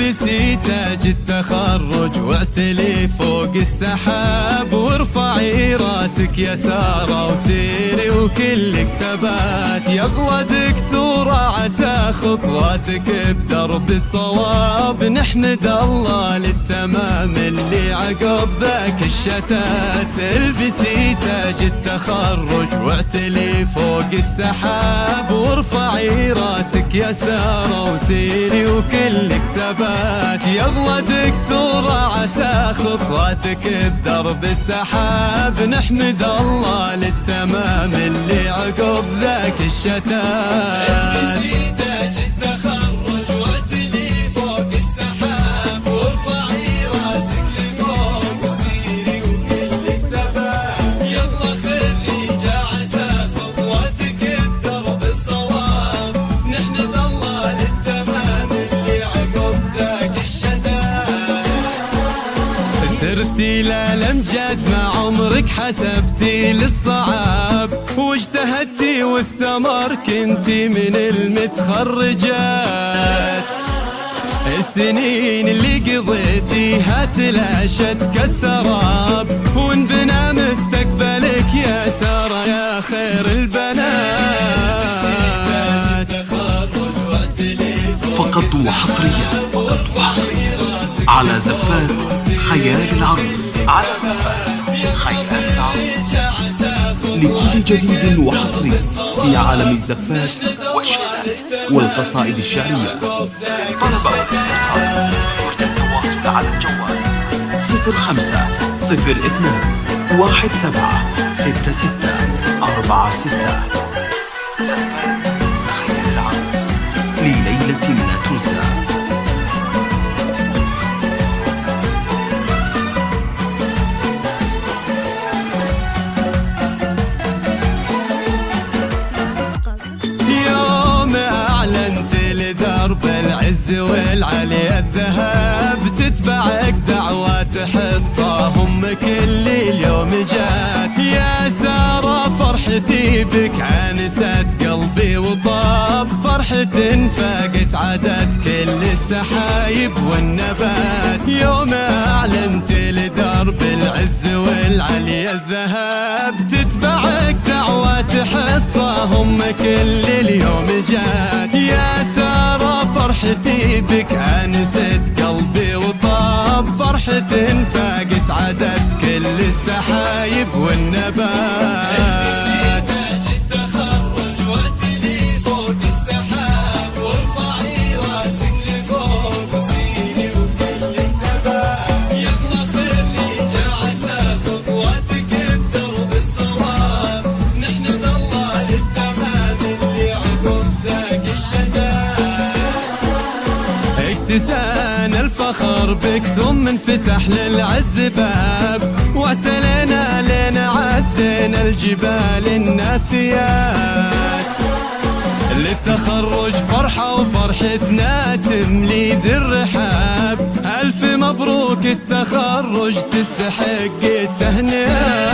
البسي تاج التخرج واعتلي فوق السحاب، وارفعي راسك يسارة وسيري وكلك ثبات. يغوى دكتورة عسى خطواتك بدرب الصواب، نحمد الله للتمام اللي عقب ذاك الشتات. البسي تاج التخرج واعتلي فوق السحاب، وارفعي راسك يسارة وسيري وكلك ثبات. يغوى دكتورة عسى خطواتك بدرب السحاب، نحمد الله للتمام اللي عقب ذاك الشتات. البسي تاج التخرج واعتلي فوق السحاب، وارفعي راسك لفوق وسيري وكلك ثبات. يلا خريجة عسى خطواتك بدرب الصواب، نحمد الله للتمام اللي عقب ذاك الشتات. سرتي للامجاد مع عمرك حسبتي للصعاب، واجتهدتي والثمر كنتي من المتخرجات. السنين اللي قضيتيها تلاشت كالسراب، وانبنى مستقبلك يا سارة يا خير البنات. فقط وحصريا على زفات خيال العروس. لكل جديد وحصري في عالم الزفات والشيلات والقصائد الشعرية. طلب والاتصال يرجى التواصل على الجوال 05-021-176646. زفات خيال العروس لليلة لا تنسى. درب العز والعلي الذهب، تتبعك دعوات حصاهم كل اليوم جات. يا سارة فرحتي بك عانست قلبي وطاب، فرحة فاقت عدد كل السحايب والنبات. يوم أعلنت لدرب العز والعلي الذهب، تتبعك دعوات حصاهم كل اليوم جات. يا سارة فرحتي بك عانست قلبي وطاب، فرحة فاقت عدد كل السحايب والنبات. تاج التخرج واعتلي فوق السحاب، وارفعي راسك لفوق وسيري وكلك ثبات. يلا خريجة عسى خطواتك بدرب الصواب، نحمد الله للتمام اللي عقب ذاك الشتات. اكتسان الفخر بك ثم انفتح للعز باب، واعتلينا لين عدينا الجبال الناثيات. للتخرج فرحة وفرحتنا تملي ذي الرحاب، ألف مبروك التخرج تستحق التهنئة.